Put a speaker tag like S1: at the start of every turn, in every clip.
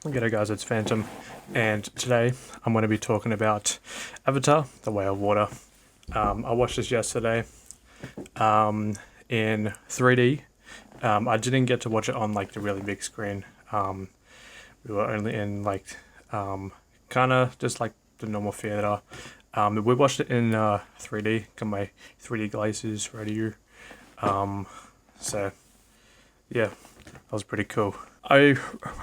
S1: G'day guys, it's Phantom, and today I'm going to be talking about Avatar: The Way of Water. I watched this yesterday in 3D. I didn't get to watch it on like the really big screen. We were only in like kind of just like the normal theater. We watched it in 3D. Got my 3D glasses ready here. So yeah, that was pretty cool. I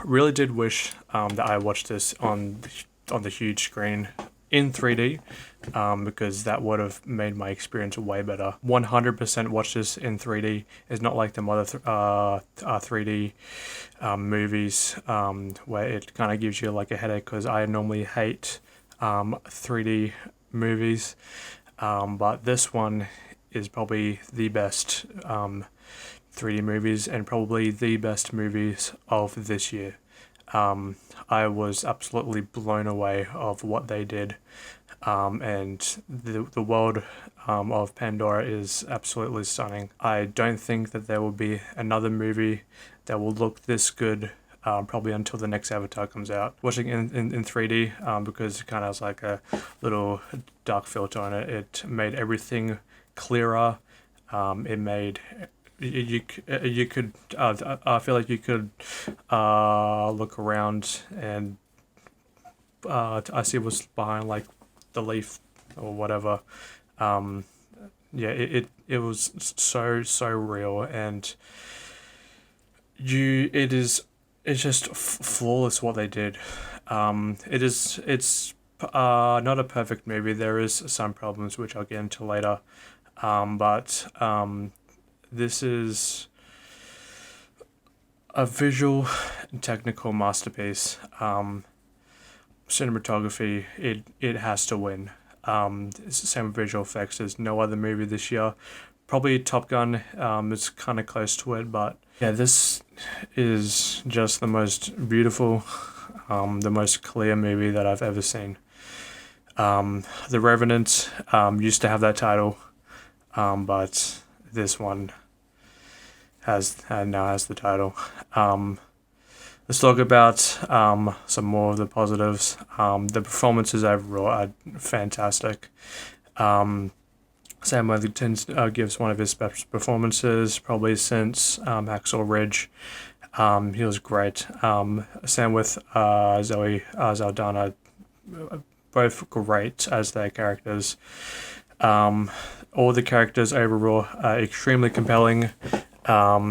S1: really did wish that I watched this on the huge screen in 3D, because that would have made my experience way better. 100% watch this in 3D. It's not like the other 3D movies where it kind of gives you like a headache, because I normally hate 3D movies, but this one is probably the best 3D movies and probably the best movies of this year. I was absolutely blown away of what they did, and the world of Pandora is absolutely stunning. I don't think that there will be another movie that will look this good. Probably until the next Avatar comes out. Watching in 3D, because it kind of has like a little dark filter on it, it made everything clearer. It made you could I feel like you could look around and I see what's behind like the leaf or whatever. Um, yeah, it was so real, and it's just flawless what they did. It's not a perfect movie. There is some problems which I'll get into later, but this is a visual and technical masterpiece. Cinematography, it has to win. It's the same with visual effects. There's no other movie this year. Probably Top Gun is kind of close to it, but yeah, this is just the most beautiful, the most clear movie that I've ever seen. The Revenant used to have that title, but this one now has the title. Let's talk about some more of the positives. The performances overall are fantastic. Sam Worthington gives one of his best performances probably since Hacksaw Ridge. He was great. Same with Zoe Saldana, both great as their characters. All the characters overall are extremely compelling. The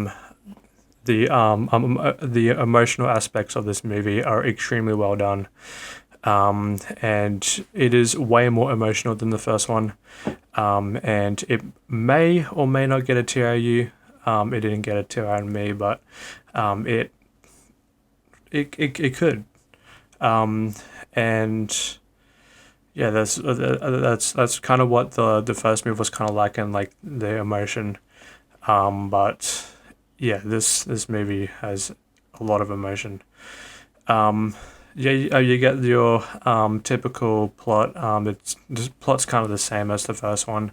S1: emotional aspects of this movie are extremely well done, and it is way more emotional than the first one. And it may or may not get a tear out of you. It didn't get a tear out of me, but it could. And yeah, that's kind of what the first movie was kind of like, and like the emotion. But yeah, this movie has a lot of emotion. Yeah, you get your typical plot. It's the plot's kind of the same as the first one.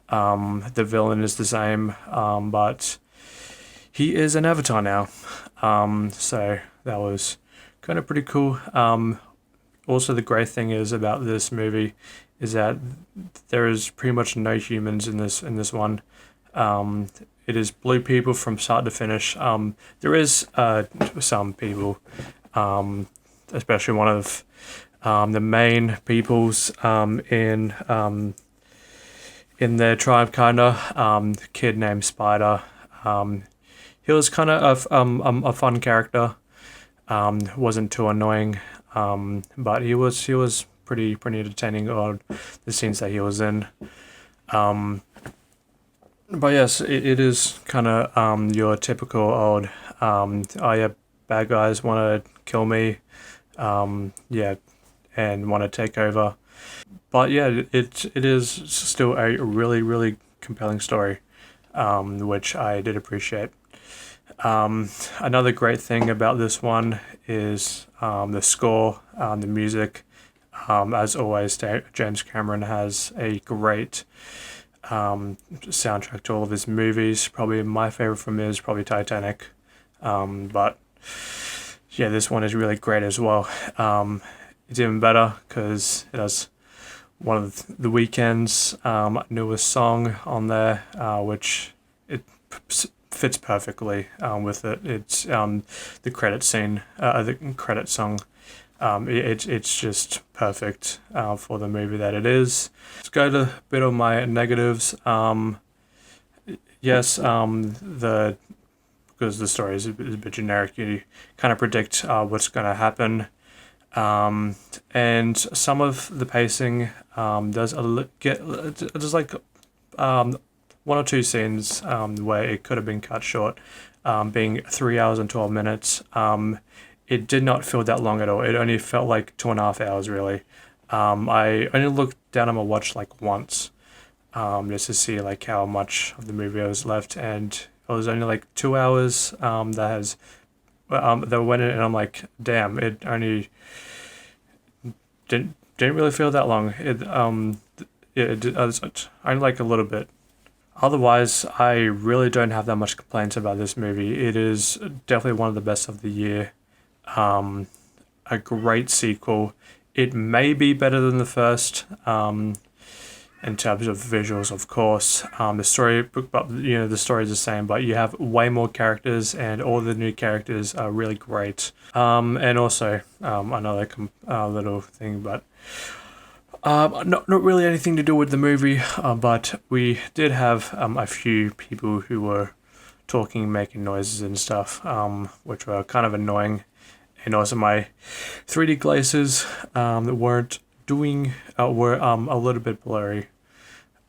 S1: The villain is the same, but he is an avatar now. So that was kind of pretty cool. Also, the great thing is about this movie is that there is pretty much no humans in this one. It is blue people from start to finish. There is some people, especially one of the main peoples in their tribe, kinda, kid named Spider. He was kind of a fun character. Wasn't too annoying, but he was pretty entertaining on the scenes that he was in. But yes, it is kind of your typical old, oh yeah, bad guys want to kill me, yeah, and want to take over. But yeah, it is still a really compelling story, which I did appreciate. Another great thing about this one is the score, the music. As always, James Cameron has a great soundtrack to all of his movies. Probably my favorite from his probably Titanic, but yeah, this one is really great as well. It's even better because it has one of the Weeknd's newest song on there, which it fits perfectly with it. It's the credit scene, the credit song. It's just perfect for the movie that it is. Let's go to a bit of my negatives. Yes, the because the story is a bit generic, you kind of predict what's going to happen. And some of the pacing does there's like one or two scenes where it could have been cut short, being 3 hours and 12 minutes. It did not feel that long at all. It only felt like 2.5 hours really. I only looked down at my watch like once, just to see like how much of the movie was left, and it was only like 2 hours that went in, and I'm like, damn, it only didn't really feel that long. It was only like a little bit. Otherwise, I really don't have that much complaints about this movie. It is definitely one of the best of the year. A great sequel. It may be better than the first. In terms of visuals, of course. The story, but the story is the same, but you have way more characters, and all the new characters are really great. And also, another little thing, but not really anything to do with the movie, but we did have a few people who were talking, making noises and stuff, which were kind of annoying. And also my 3D glasses that weren't doing were a little bit blurry,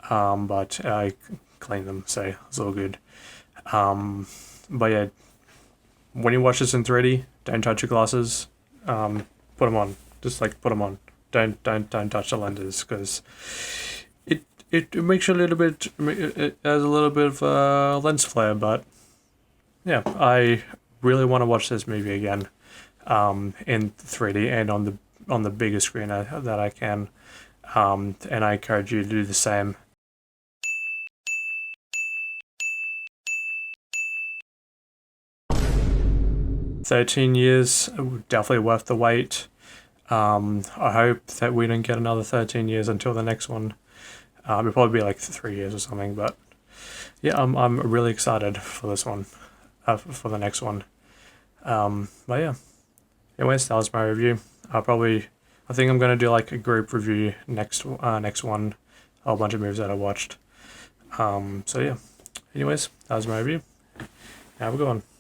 S1: but I cleaned them, so it's all good. But yeah, when you watch this in 3D, don't touch your glasses. Put them on. Just like put them on. Don't touch the lenses, because it makes you a little bit. It has a little bit of lens flare, but yeah, I really want to watch this movie again, in 3D and on the biggest screen that I can, and I encourage you to do the same. 13 years, definitely worth the wait. I hope that we don't get another 13 years until the next one. It'll probably be like 3 years or something, but yeah, I'm really excited for this one, for the next one. But yeah, anyways, that was my review. I think I'm gonna do like a group review next one, a whole bunch of movies that I watched. So yeah, anyways, that was my review. Have a good one.